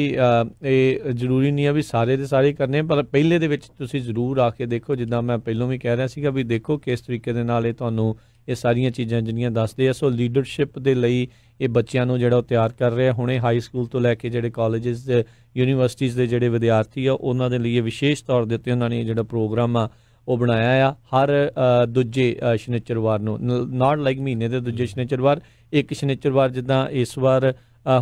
ਇਹ ਜ਼ਰੂਰੀ ਨਹੀਂ ਆ ਵੀ ਸਾਰੇ ਦੇ ਸਾਰੇ ਕਰਨੇ, ਪਰ ਪਹਿਲੇ ਦੇ ਵਿੱਚ ਤੁਸੀਂ ਜ਼ਰੂਰ ਆ ਕੇ ਦੇਖੋ, ਜਿੱਦਾਂ ਮੈਂ ਪਹਿਲਾਂ ਵੀ ਕਹਿ ਰਿਹਾ ਸੀਗਾ ਵੀ ਦੇਖੋ ਕਿਸ ਤਰੀਕੇ ਦੇ ਨਾਲ ਇਹ ਤੁਹਾਨੂੰ ਇਹ ਸਾਰੀਆਂ ਚੀਜ਼ਾਂ ਜਿਹੜੀਆਂ ਦੱਸਦੇ ਆ। ਸੋ ਲੀਡਰਸ਼ਿਪ ਦੇ ਲਈ ਇਹ ਬੱਚਿਆਂ ਨੂੰ ਜਿਹੜਾ ਉਹ ਤਿਆਰ ਕਰ ਰਿਹਾ, ਹੁਣੇ ਹਾਈ ਸਕੂਲ ਤੋਂ ਲੈ ਕੇ ਜਿਹੜੇ ਕਾਲਜਿਸ ਯੂਨੀਵਰਸਿਟੀਜ਼ ਦੇ ਜਿਹੜੇ ਵਿਦਿਆਰਥੀ ਆ ਉਹਨਾਂ ਦੇ ਲਈ ਵਿਸ਼ੇਸ਼ ਤੌਰ ਦੇ ਉੱਤੇ ਉਹਨਾਂ ਨੇ ਜਿਹੜਾ ਪ੍ਰੋਗਰਾਮ ਆ ਉਹ ਬਣਾਇਆ ਆ। ਹਰ ਦੂਜੇ ਸ਼ਨੀਚਰਵਾਰ ਨੂੰ, ਨਾਟ ਲਾਈਕ ਮਹੀਨੇ ਦੇ ਦੂਜੇ ਸ਼ਨੀਚਰਵਾਰ, ਇੱਕ ਸ਼ਨੀਚਰਵਾਰ ਜਿੱਦਾਂ ਇਸ ਵਾਰ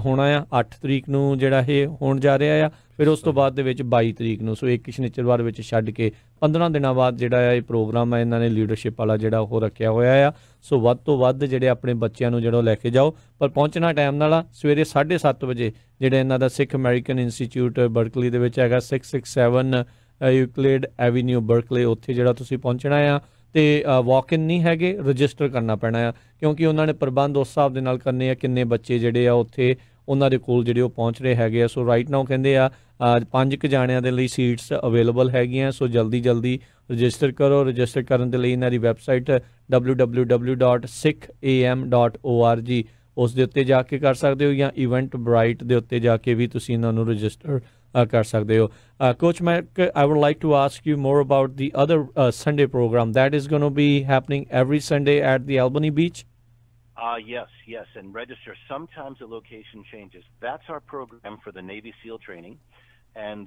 ਹੋਣਾ ਆ। 8 ਤਰੀਕ ਨੂੰ ਜਿਹੜਾ ਇਹ ਹੋਣ ਜਾ ਰਿਹਾ ਆ, ਫਿਰ ਉਸ ਤੋਂ ਬਾਅਦ ਦੇ ਵਿੱਚ 22 ਤਰੀਕ ਨੂੰ। ਸੋ ਇੱਕ ਸ਼ਨੀਚਰਵਾਰ ਵਿੱਚ ਛੱਡ ਕੇ 15 ਦਿਨਾਂ ਬਾਅਦ ਜਿਹੜਾ ਆ ਇਹ ਪ੍ਰੋਗਰਾਮ ਆ ਇਹਨਾਂ ਨੇ ਲੀਡਰਸ਼ਿਪ ਵਾਲਾ ਜਿਹੜਾ ਉਹ ਰੱਖਿਆ ਹੋਇਆ ਆ। ਸੋ ਵੱਧ ਤੋਂ ਵੱਧ ਜਿਹੜੇ ਆਪਣੇ ਬੱਚਿਆਂ ਨੂੰ ਜਿਹੜਾ ਲੈ ਕੇ ਜਾਓ, ਪਰ ਪਹੁੰਚਣਾ ਟਾਈਮ ਨਾਲ ਆ। ਸਵੇਰੇ 7:30 ਵਜੇ ਜਿਹੜਾ ਇਹਨਾਂ ਦਾ ਸਿੱਖ ਅਮਰੀਕਨ ਇੰਸਟੀਚਿਊਟ ਬਰਕਲੀ ਦੇ ਵਿੱਚ ਹੈਗਾ, 667 ਯੂਕਲਿਡ ਐਵੀਨਿਊ ਬਰਕਲੇ, ਉੱਥੇ ਜਿਹੜਾ ਤੁਸੀਂ ਪਹੁੰਚਣਾ ਆ। ਅਤੇ ਵਾਕ ਇਨ ਨਹੀਂ ਹੈਗੇ, ਰਜਿਸਟਰ ਕਰਨਾ ਪੈਣਾ ਆ, ਕਿਉਂਕਿ ਉਹਨਾਂ ਨੇ ਪ੍ਰਬੰਧ ਉਸ ਹਿਸਾਬ ਦੇ ਨਾਲ ਕਰਨੇ ਆ ਕਿੰਨੇ ਬੱਚੇ ਜਿਹੜੇ ਆ ਉੱਥੇ ਉਹਨਾਂ ਦੇ ਕੋਲ ਜਿਹੜੇ ਉਹ ਪਹੁੰਚ ਰਹੇ ਹੈਗੇ ਆ। ਸੋ ਰਾਈਟ ਨਾਓ ਕਹਿੰਦੇ ਆ 5 ਜਾਣਿਆਂ ਦੇ ਲਈ ਸੀਟਸ ਅਵੇਲੇਬਲ ਹੈਗੀਆਂ। ਸੋ ਜਲਦੀ ਰਜਿਸਟਰ ਕਰੋ। ਰਜਿਸਟਰ ਕਰਨ ਦੇ ਲਈ ਇਹਨਾਂ ਦੀ ਵੈਬਸਾਈਟ www.sikham.org, ਉਸ ਦੇ ਉੱਤੇ ਜਾ ਕੇ ਕਰ ਸਕਦੇ ਹੋ, ਜਾਂ ਇਵੈਂਟ ਬ੍ਰਾਈਟ ਦੇ ਉੱਤੇ ਜਾ ਕੇ ਵੀ ਤੁਸੀਂ ਇਹਨਾਂ ਨੂੰ ਰਜਿਸਟਰ ਕਰ ਸਕਦੇ ਹੋ। Coach Mac, I would like to ask you more about the other Sunday program that is going to be happening every Sunday at the Albany Beach. Yes, and register. Sometimes the location changes. That's our program for the Navy SEAL training, and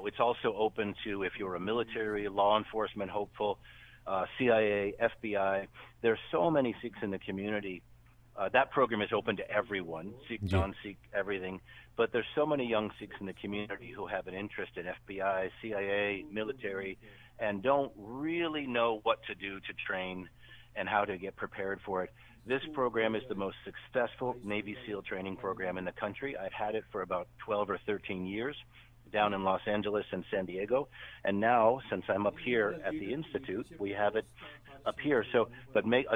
it's also open to if you're a military, law enforcement hopeful, CIA, FBI. There's so many Sikhs in the community. That program is open to everyone, Sikh, non-Sikh, everything. But there's so many young Sikhs in the community who have an interest in FBI, CIA, military, and don't really know what to do to train and how to get prepared for it. This program is the most successful Navy SEAL training program in the country. I've had it for about 12 or 13 years down in Los Angeles and San Diego. And now, since I'm up here at the Institute, we have it up here. So, but make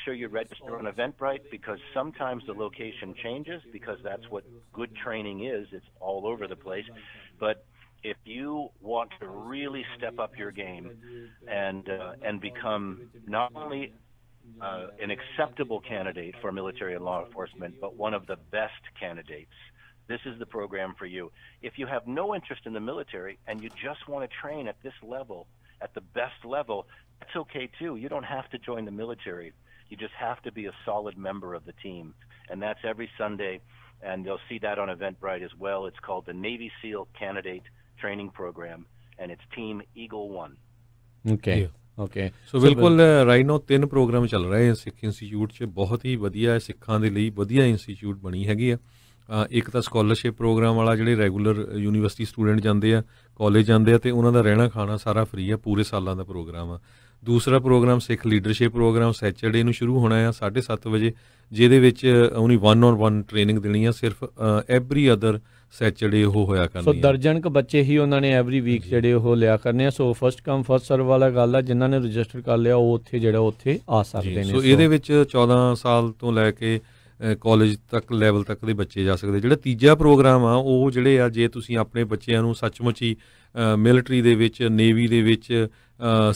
sure you register on Eventbrite, because sometimes the location changes, because that's what good training is. It's all over the place. But if you want to really step up your game and become not only an acceptable candidate for military and law enforcement, but one of the best candidates, this is the program for you. If you have no interest in the military and you just want to train at this level, at the best level, that's okay too. You don't have to join the military. You just have to be a solid member of the team. And that's every Sunday, and you'll see that on Eventbrite as well. It's called the Navy SEAL Candidate Training Program, and it's Team Eagle 1. Okay. Okay, ਸੋ ਬਿਲਕੁਲ right now 3 programme ਚੱਲ ਰਹੇ ਆ ਸਿੱਖ institute 'ਚ। ਬਹੁਤ ਹੀ ਵਧੀਆ ਸਿੱਖਾਂ ਦੇ ਲਈ ਵਧੀਆ ਇੰਸਟੀਚਿਊਟ ਬਣੀ ਹੈਗੀ ਆ। ਇੱਕ ਤਾਂ ਸਕਾਲਰਸ਼ਿਪ ਪ੍ਰੋਗਰਾਮ ਵਾਲਾ, ਜਿਹੜੇ ਰੈਗੂਲਰ ਯੂਨੀਵਰਸਿਟੀ ਸਟੂਡੈਂਟ ਜਾਂਦੇ ਆ, ਕਾਲਜ ਜਾਂਦੇ ਆ, ਅਤੇ ਉਹਨਾਂ ਦਾ ਰਹਿਣਾ ਖਾਣਾ ਸਾਰਾ ਫ੍ਰੀ ਆ, ਪੂਰੇ ਸਾਲਾਂ ਦਾ ਪ੍ਰੋਗਰਾਮ ਆ। ਦੂਸਰਾ ਪ੍ਰੋਗਰਾਮ ਸਿੱਖ ਲੀਡਰਸ਼ਿਪ ਪ੍ਰੋਗਰਾਮ ਸੈਚਰਡੇ ਨੂੰ ਸ਼ੁਰੂ ਹੋਣਾ ਆ 7:30 ਵਜੇ, ਜਿਹਦੇ ਵਿੱਚ ਉਹਨੀ 1-on-1 ਟ੍ਰੇਨਿੰਗ ਦੇਣੀ ਆ, ਸਿਰਫ ਐਵਰੀ ਅਦਰ ਸੈਚਰਡੇ ਉਹ ਹੋਇਆ ਕਰਨੀ। ਸੋ ਦਰਜਨ ਕੁ ਬੱਚੇ ਹੀ ਉਹਨਾਂ ਨੇ ਐਵਰੀ ਵੀਕ ਜਿਹੜੇ ਉਹ ਲਿਆ ਕਰਨੇ ਆ। ਸੋ ਫਸਟ ਕਮ ਫਸਟ ਸਰਵ ਵਾਲਾ ਗੱਲ ਆ, ਜਿਨ੍ਹਾਂ ਨੇ ਰਜਿਸਟਰ ਕਰ ਲਿਆ ਉਹ ਉੱਥੇ ਜਿਹੜਾ ਉੱਥੇ ਆ ਸਕਦੇ ਨੇ। ਸੋ ਇਹਦੇ ਵਿੱਚ 14 ਸਾਲ ਤੋਂ ਲੈ ਕੇ ਕਾਲਜ ਤੱਕ ਲੈਵਲ ਤੱਕ ਦੇ ਬੱਚੇ ਜਾ ਸਕਦੇ। ਜਿਹੜਾ ਤੀਜਾ ਪ੍ਰੋਗਰਾਮ ਆ ਉਹ ਜਿਹੜੇ ਆ, ਜੇ ਤੁਸੀਂ ਆਪਣੇ ਬੱਚਿਆਂ ਨੂੰ ਸੱਚਮੁੱਚ ਹੀ ਮਿਲਟਰੀ ਦੇ ਵਿੱਚ, ਨੇਵੀ ਦੇ ਵਿੱਚ,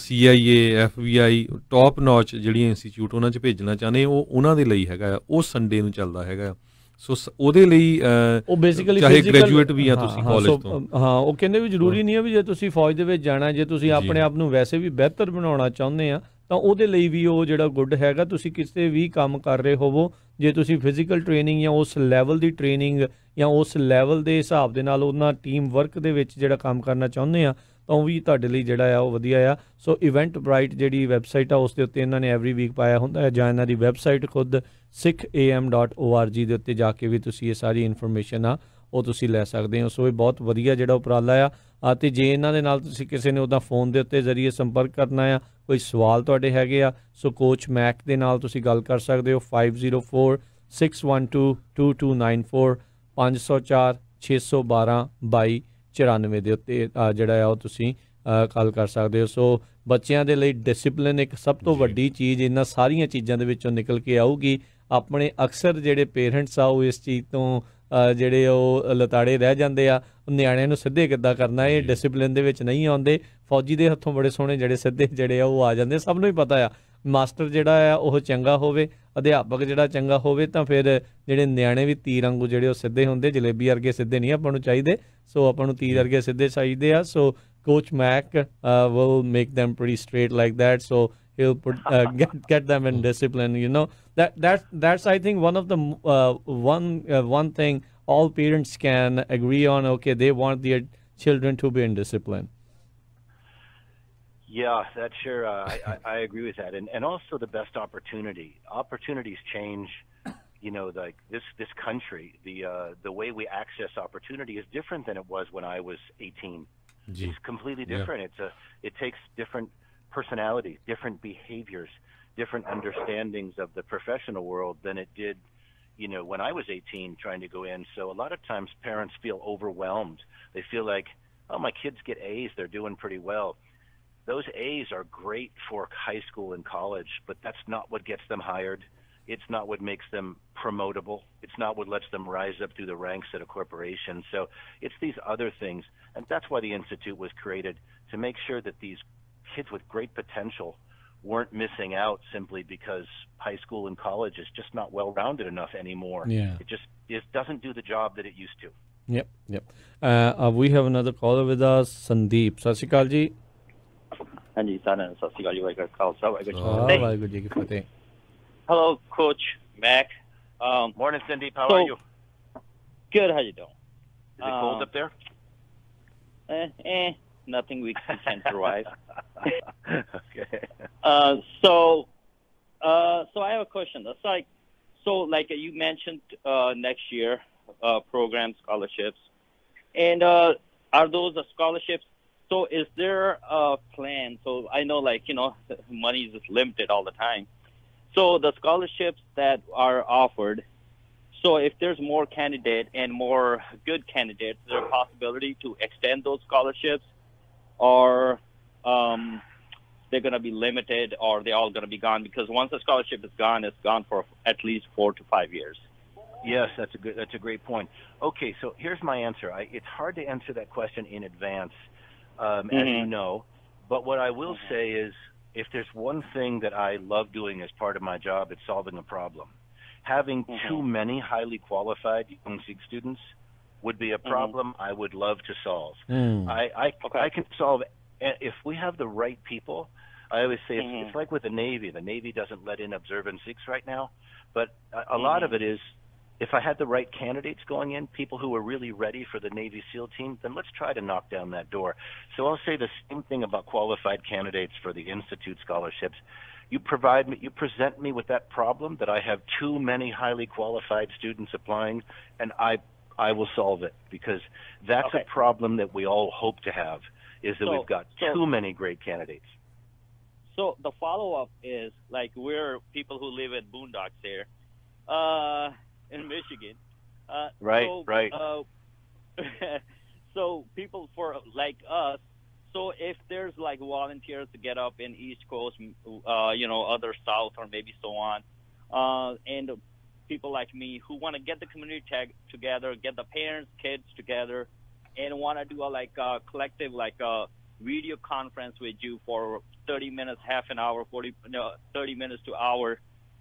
CIA, FBI ਟੌਪ ਨੌਚ ਜਿਹੜੀਆਂ ਇੰਸਟੀਚਿਊਟ ਉਹਨਾਂ 'ਚ ਭੇਜਣਾ ਚਾਹੁੰਦੇ, ਉਹ ਉਹਨਾਂ ਦੇ ਲਈ ਹੈਗਾ ਆ। ਉਹ ਸੰਡੇ ਨੂੰ ਚੱਲਦਾ ਹੈਗਾ। ਸੋ ਉਹਦੇ ਲਈ ਉਹ ਬੇਸਿਕਲੀ ਚਾਹੇ ਗ੍ਰੈਜੂਏਟ ਵੀ ਆ ਤੁਸੀਂ ਕਾਲਜ ਤੋਂ, ਹਾਂ, ਉਹ ਕਹਿੰਦੇ ਵੀ ਜ਼ਰੂਰੀ ਨਹੀਂ ਹੈ ਵੀ ਜੇ ਤੁਸੀਂ ਫੌਜ ਦੇ ਵਿੱਚ ਜਾਣਾ, ਜੇ ਤੁਸੀਂ ਆਪਣੇ ਆਪ ਨੂੰ ਵੈਸੇ ਵੀ ਬਿਹਤਰ ਬਣਾਉਣਾ ਚਾਹੁੰਦੇ ਆ ਤਾਂ ਉਹਦੇ ਲਈ ਵੀ ਉਹ ਜਿਹੜਾ ਗੁੱਡ ਹੈਗਾ। ਤੁਸੀਂ ਕਿਸੇ ਵੀ ਕੰਮ ਕਰ ਰਹੇ ਹੋਵੋ, ਜੇ ਤੁਸੀਂ ਫਿਜ਼ੀਕਲ ਟ੍ਰੇਨਿੰਗ ਜਾਂ ਉਸ ਲੈਵਲ ਦੀ ਟ੍ਰੇਨਿੰਗ ਜਾਂ ਉਸ ਲੈਵਲ ਦੇ ਹਿਸਾਬ ਦੇ ਨਾਲ ਉਹਨਾਂ ਟੀਮ ਵਰਕ ਦੇ ਵਿੱਚ ਜਿਹੜਾ ਕੰਮ ਕਰਨਾ ਚਾਹੁੰਦੇ ਆ, ਤਾਂ ਉਹ ਵੀ ਤੁਹਾਡੇ ਲਈ ਜਿਹੜਾ ਆ ਉਹ ਵਧੀਆ ਆ। ਸੋ ਇਵੈਂਟ ਬ੍ਰਾਈਟ ਜਿਹੜੀ ਵੈਬਸਾਈਟ ਆ ਉਸ ਦੇ ਉੱਤੇ ਇਹਨਾਂ ਨੇ ਐਵਰੀ ਵੀਕ ਪਾਇਆ ਹੁੰਦਾ ਹੈ, ਜਾਂ ਇਹਨਾਂ ਦੀ ਵੈਬਸਾਈਟ ਖੁਦ sikham.org ਦੇ ਉੱਤੇ ਜਾ ਕੇ ਵੀ ਤੁਸੀਂ ਇਹ ਸਾਰੀ ਇਨਫੋਰਮੇਸ਼ਨ ਆ ਉਹ ਤੁਸੀਂ ਲੈ ਸਕਦੇ ਹੋ। ਸੋ ਇਹ ਬਹੁਤ ਵਧੀਆ ਜਿਹੜਾ ਉਪਰਾਲਾ ਆ। ਅਤੇ ਜੇ ਇਹਨਾਂ ਦੇ ਨਾਲ ਤੁਸੀਂ ਕਿਸੇ ਨੇ ਉਹਦਾ ਫੋਨ ਦੇ ਉੱਤੇ ਜ਼ਰੀਏ ਸੰਪਰਕ ਕਰਨਾ ਆ, ਕੋਈ ਸਵਾਲ ਤੁਹਾਡੇ ਹੈਗੇ ਆ, ਸੋ ਕੋਚ ਮੈਕ ਦੇ ਨਾਲ ਤੁਸੀਂ ਗੱਲ ਕਰ ਸਕਦੇ ਹੋ 504-612-2294 504-612-2294 ਦੇ ਉੱਤੇ ਜਿਹੜਾ ਆ ਉਹ ਤੁਸੀਂ ਗੱਲ ਕਰ ਸਕਦੇ ਹੋ। ਸੋ ਬੱਚਿਆਂ ਦੇ ਲਈ ਡਿਸਿਪਲਿਨ ਇੱਕ ਸਭ ਤੋਂ ਵੱਡੀ ਚੀਜ਼ ਇਹਨਾਂ ਸਾਰੀਆਂ ਚੀਜ਼ਾਂ ਦੇ ਵਿੱਚੋਂ ਨਿਕਲ ਕੇ ਆਊਗੀ। ਆਪਣੇ ਅਕਸਰ ਜਿਹੜੇ ਪੇਰੈਂਟਸ ਆ ਉਹ ਇਸ ਚੀਜ਼ ਤੋਂ ਜਿਹੜੇ ਉਹ ਲਤਾੜੇ ਰਹਿ ਜਾਂਦੇ ਆ, ਨਿਆਣਿਆਂ ਨੂੰ ਸਿੱਧੇ ਕਿੱਦਾਂ ਕਰਨਾ, ਇਹ ਡਿਸਿਪਲਿਨ ਦੇ ਵਿੱਚ ਨਹੀਂ ਆਉਂਦੇ। ਫੌਜੀ ਦੇ ਹੱਥੋਂ ਬੜੇ ਸੋਹਣੇ ਜਿਹੜੇ ਸਿੱਧੇ ਜਿਹੜੇ ਆ ਉਹ ਆ ਜਾਂਦੇ। ਸਭ ਨੂੰ ਹੀ ਪਤਾ ਆ, ਮਾਸਟਰ ਜਿਹੜਾ ਆ ਉਹ ਚੰਗਾ ਹੋਵੇ, ਅਧਿਆਪਕ ਜਿਹੜਾ ਚੰਗਾ ਹੋਵੇ, ਤਾਂ ਫਿਰ ਜਿਹੜੇ ਨਿਆਣੇ ਵੀ ਤੀਰ ਵਾਂਗੂ ਜਿਹੜੇ ਉਹ ਸਿੱਧੇ ਹੁੰਦੇ। ਜਲੇਬੀ ਵਰਗੇ ਸਿੱਧੇ ਨਹੀਂ ਆਪਾਂ ਨੂੰ ਚਾਹੀਦੇ, ਸੋ ਆਪਾਂ ਨੂੰ ਤੀਰ ਵਰਗੇ ਸਿੱਧੇ ਚਾਹੀਦੇ ਆ। ਸੋ Coach Mac will make them pretty straight like that. So he'll get them in discipline. You know that's I think one of the one thing all parents can agree on. Okay, they want their children to be in discipline. Yeah, that's sure. I agree with that, and also the best opportunity. Opportunities change. like this country, the way we access opportunity is different than it was when I was 18. It's completely different. It takes different personalities, different behaviors, different understandings of the professional world than it did, when I was 18 trying to go in. So a lot of times parents feel overwhelmed. They feel like, oh, my kids get A's, they're doing pretty well. Those A's are great for high school and college, but that's not what gets them hired. It's not what makes them promotable. It's not what lets them rise up through the ranks at a corporation. So it's these other things. And that's why the Institute was created, to make sure that these kids with great potential weren't missing out simply because high school and college is just not well-rounded enough anymore. Yeah. It doesn't do the job that it used to. Yep. We have another caller with us, Sandeep. Sat Sri Akal ji. ਹਾਂਜੀ ਸਾਰਿਆਂ ਨੂੰ ਸਤਿ ਸ਼੍ਰੀ ਅਕਾਲ ਜੀ ਵਾਹਿਗੁਰੂ ਖਾਲਸਾ ਵਾਹਿਗੁਰੂ ਜੀ ਕੀ ਫਤਿਹ. Hello, Coach Mac. Morning, Sandeep. How are you? Good. How you doing? Is it cold up there? Nothing we can survive. Okay. So I have a question. It's like you mentioned next year program scholarships, and are those scholarships? So is there a plan? So I know money is just limited all the time. So the scholarships that are offered, so if there's more candidate and more good candidates, is there a possibility to extend those scholarships, or they're going to be limited, or they're all going to be gone? Because once the scholarship is gone, it's gone for at least 4 to 5 years. Yes, that's a great point. Okay, so here's my answer. It's hard to answer that question in advance, as you know. But what I will say is, if there's one thing that I love doing as part of my job, it's solving a problem. Having too many highly qualified young SIG students would be a problem I would love to solve. I can solve if we have the right people. I always say it's like with the Navy. The Navy doesn't let in observant SIGs right now, but a lot of it is, if I had the right candidates going in, people who were really ready for the Navy SEAL team, then let's try to knock down that door. So I'll say the same thing about qualified candidates for the Institute scholarships. You present me with that problem, that I have too many highly qualified students applying, and I will solve it, because that's a problem that we all hope to have, is that we've got too many great candidates. So the follow-up is, we're people who live at boondocks here. In Michigan. Right. So people like us, so if there's volunteers to get up in East Coast, other South, or maybe so on, and people like me who want to get the community together, get the parents, kids together, and want to do a collective, video conference with you for 30 minutes, half an hour, 30 minutes to hour,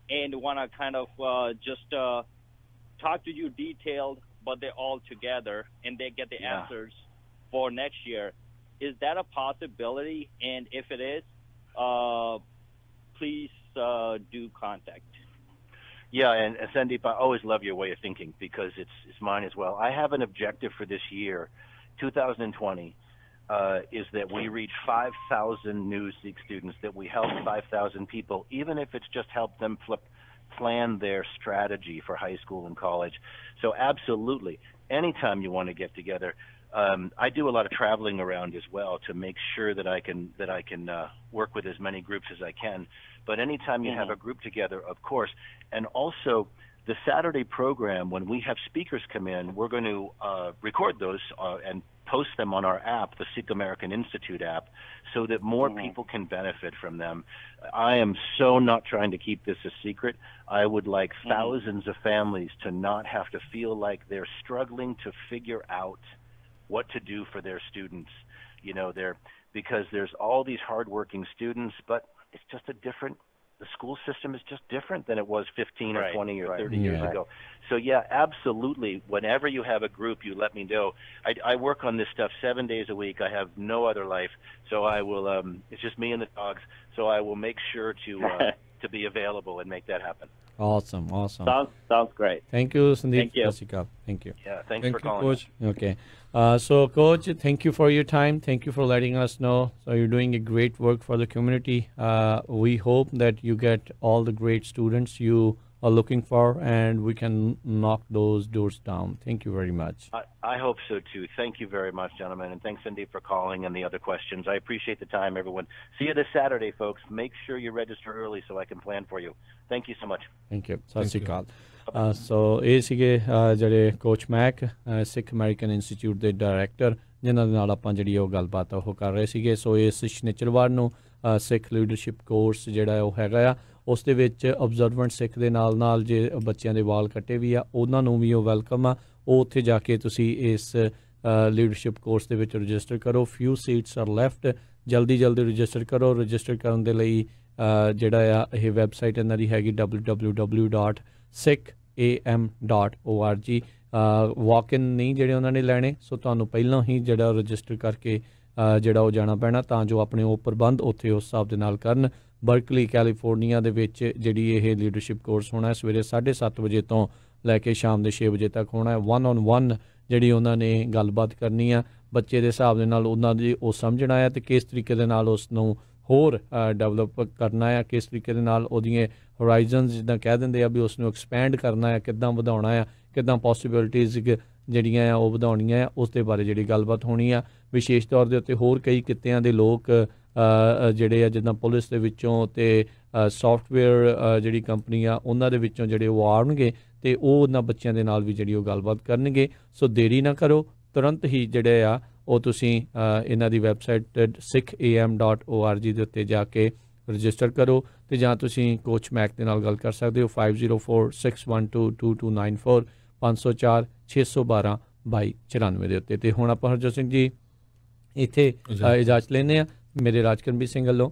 and want to kind of just talk to you detailed, but they're all together and they get the answers for next year. Is that a possibility? And if it is, please do contact. Yeah, and Sandeep, I always love your way of thinking, because it's mine as well. I have an objective for this year, 2020, is that we reach 5,000 new SEEK students, that we help 5,000 people, even if it's just help them plan their strategy for high school and college. So absolutely, anytime you want to get together. I do a lot of traveling around as well to make sure that I can work with as many groups as I can. But anytime you have a group together, of course. And also, the Saturday program, when we have speakers come in, we're going to record those and post them on our app, the Sikh American Institute app, so that more people can benefit from them. I am so not trying to keep this a secret. I would like thousands of families to not have to feel like they're struggling to figure out what to do for their students. Because there's all these hardworking students, but it's just the school system is just different than it was 15 or 20 or 30 years ago. So yeah, absolutely. Whenever you have a group, you let me know. I work on this stuff 7 days a week. I have no other life. So I will, it's just me and the dogs. So I will make sure to be available and make that happen. Awesome. Sounds great. Thank you, Sandeep. Thank you. Thank you. Yeah, thanks for calling. Coach. Okay. So, Coach, thank you for your time. Thank you for letting us know. So you're doing a great work for the community. We hope that you get all the great students you are looking for, and we can knock those doors down. Thank you very much. I hope so too. Thank you very much, gentlemen, and thanks indeed for calling and the other questions. I appreciate the time, everyone. See you this Saturday, folks. Make sure you register early so I can plan for you. Thank you so much. Thank you. ਸਤਿ ਸ਼੍ਰੀ ਅਕਾਲ। ਸੋ ਇਹ ਸੀਗੇ ਜਿਹੜੇ coach ਮੈਕ ਸਿੱਖ American institute ਦੇ director, ਜਿਨ੍ਹਾਂ ਦੇ ਨਾਲ ਆਪਾਂ ਜਿਹੜੀ ਉਹ ਗੱਲਬਾਤ ਉਹ ਕਰ ਰਹੇ ਸੀਗੇ। ਸੋ ਇਸ ਸ਼ਨੀਚਰਵਾਰ ਨੂੰ ਸਿੱਖ ਲੀਡਰਸ਼ਿਪ ਕੋਰਸ ਜਿਹੜਾ ਉਹ ਹੈਗਾ ਆ, ਉਸ ਦੇ ਵਿੱਚ ਅਬਜ਼ਰਵੈਂਟ ਸਿੱਖ ਦੇ ਨਾਲ ਨਾਲ ਜੇ ਬੱਚਿਆਂ ਦੇ ਵਾਲ ਕੱਟੇ ਵੀ ਆ ਉਹਨਾਂ ਨੂੰ ਵੀ ਉਹ ਵੈਲਕਮ ਆ। ਉਹ ਉੱਥੇ ਜਾ ਕੇ ਤੁਸੀਂ ਇਸ ਲੀਡਰਸ਼ਿਪ ਕੋਰਸ ਦੇ ਵਿੱਚ ਰਜਿਸਟਰ ਕਰੋ। ਫਿਊ ਸੀਟਸ ਆਰ ਲੈਫਟ, ਜਲਦੀ ਰਜਿਸਟਰ ਕਰੋ। ਰਜਿਸਟਰ ਕਰਨ ਦੇ ਲਈ ਜਿਹੜਾ ਆ ਇਹ ਵੈਬਸਾਈਟ ਇਹਨਾਂ ਦੀ ਹੈਗੀ www.sikham.org। ਵਾਕ ਇਨ ਨਹੀਂ ਜਿਹੜੇ ਉਹਨਾਂ ਨੇ ਲੈਣੇ, ਸੋ ਤੁਹਾਨੂੰ ਪਹਿਲਾਂ ਹੀ ਜਿਹੜਾ ਰਜਿਸਟਰ ਕਰਕੇ ਜਿਹੜਾ ਉਹ ਜਾਣਾ ਪੈਣਾ ਤਾਂ ਜੋ ਆਪਣੇ ਉਹ ਪ੍ਰਬੰਧ ਉੱਥੇ ਉਸ ਹਿਸਾਬ ਦੇ ਨਾਲ ਕਰਨ। ਬਰਕਲੀ ਕੈਲੀਫੋਰਨੀਆ ਦੇ ਵਿੱਚ ਜਿਹੜੀ ਇਹ ਲੀਡਰਸ਼ਿਪ ਕੋਰਸ ਹੋਣਾ ਸਵੇਰੇ 7:30 ਵਜੇ ਤੋਂ ਲੈ ਕੇ ਸ਼ਾਮ ਦੇ 6 ਵਜੇ ਤੱਕ ਹੋਣਾ ਹੈ। 1-on-1 ਜਿਹੜੀ ਉਹਨਾਂ ਨੇ ਗੱਲਬਾਤ ਕਰਨੀ ਆ ਬੱਚੇ ਦੇ ਹਿਸਾਬ ਦੇ ਨਾਲ, ਉਹਨਾਂ ਦੀ ਉਹ ਸਮਝਣਾ ਆ ਅਤੇ ਕਿਸ ਤਰੀਕੇ ਦੇ ਨਾਲ ਉਸ ਨੂੰ ਹੋਰ ਡਿਵੈਲਪ ਕਰਨਾ ਆ, ਕਿਸ ਤਰੀਕੇ ਦੇ ਨਾਲ ਉਹਦੀਆਂ ਹੋਰਾਈਜ਼ਨਸ ਜਿੱਦਾਂ ਕਹਿ ਦਿੰਦੇ ਆ ਵੀ ਉਸ ਨੂੰ ਐਕਸਪੈਂਡ ਕਰਨਾ ਆ, ਕਿੱਦਾਂ ਵਧਾਉਣਾ ਆ, ਕਿੱਦਾਂ ਪੋਸੀਬਿਲਿਟੀਜ਼ ਜਿਹੜੀਆਂ ਆ ਉਹ ਵਧਾਉਣੀਆਂ ਆ, ਉਸ ਦੇ ਬਾਰੇ ਜਿਹੜੀ ਗੱਲਬਾਤ ਹੋਣੀ ਆ। ਵਿਸ਼ੇਸ਼ ਤੌਰ ਦੇ ਉੱਤੇ ਹੋਰ ਕਈ ਕਿੱਤਿਆਂ ਦੇ ਲੋਕ ਜਿਹੜੇ ਆ ਜਿੱਦਾਂ ਪੁਲਿਸ ਦੇ ਵਿੱਚੋਂ ਅਤੇ ਸੌਫਟਵੇਅਰ ਜਿਹੜੀ ਕੰਪਨੀ ਆ ਉਹਨਾਂ ਦੇ ਵਿੱਚੋਂ ਜਿਹੜੇ ਉਹ ਆਉਣਗੇ ਅਤੇ ਉਹ ਉਹਨਾਂ ਬੱਚਿਆਂ ਦੇ ਨਾਲ ਵੀ ਜਿਹੜੀ ਉਹ ਗੱਲਬਾਤ ਕਰਨਗੇ। ਸੋ ਦੇਰੀ ਨਾ ਕਰੋ, ਤੁਰੰਤ ਹੀ ਜਿਹੜੇ ਆ ਉਹ ਤੁਸੀਂ ਇਹਨਾਂ ਦੀ ਵੈਬਸਾਈਟ sikham.org ਦੇ ਉੱਤੇ ਜਾ ਕੇ ਰਜਿਸਟਰ ਕਰੋ ਅਤੇ ਜਾਂ ਤੁਸੀਂ ਕੋਚ ਮੈਕ ਦੇ ਨਾਲ ਗੱਲ ਕਰ ਸਕਦੇ ਹੋ 5046122294 504-612-2294 ਦੇ ਉੱਤੇ। ਅਤੇ ਹੁਣ ਆਪਾਂ ਹਰਜੋਤ ਸਿੰਘ ਜੀ ਇੱਥੇ ਇਜਾਜ਼ਤ ਲੈਂਦੇ ਹਾਂ। ਮੇਰੇ ਰਾਜਕਰਮਜੀਤ ਸਿੰਘ ਵੱਲੋਂ,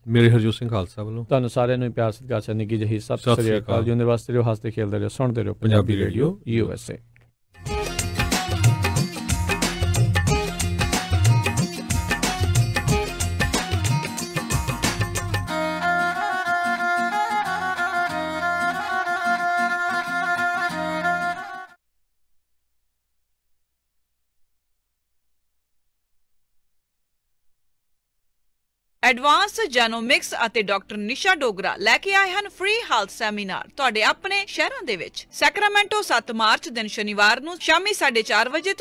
ਮੇਰੇ ਹਰਜੋਤ ਸਿੰਘ ਖਾਲਸਾ ਵੱਲੋਂ ਤੁਹਾਨੂੰ ਸਾਰਿਆਂ ਨੂੰ ਪਿਆਰ ਸਤਿਕਾਰ ਸਨ ਨਿੱਘੀ ਜਿਹੀ ਸਤਿ ਸ੍ਰੀ ਅਕਾਲ। ਜਿਉਂਦੇ ਵਾਸਤੇ ਰਹੋ, ਹੱਸਦੇ ਖੇਡਦੇ ਰਹੋ, ਸੁਣਦੇ ਰਹੋ ਪੰਜਾਬੀ ਰੇਡੀਓ USA। ਐਡਵਾਂਸ ਜੈਨੋਮਿਕਸ ਅਤੇ ਡਾਕਟਰ ਨਿਸ਼ਾ ਡੋਗਰਾ ਲੈ ਕੇ ਆਏ ਹਨ ਫ੍ਰੀ ਹੈਲਥ ਸੈਮੀਨਾਰ ਤੁਹਾਡੇ ਆਪਣੇ ਸ਼ਹਿਰਾਂ ਦੇ ਵਿੱਚ। ਸੈਕਰਾਮੈਂਟੋ 7 ਮਾਰਚ ਦਿਨ ਸ਼ਨੀਵਾਰ ਨੂੰ ਸ਼ਾਮੀ 4:30 ਵਜੇ ਤੋਂ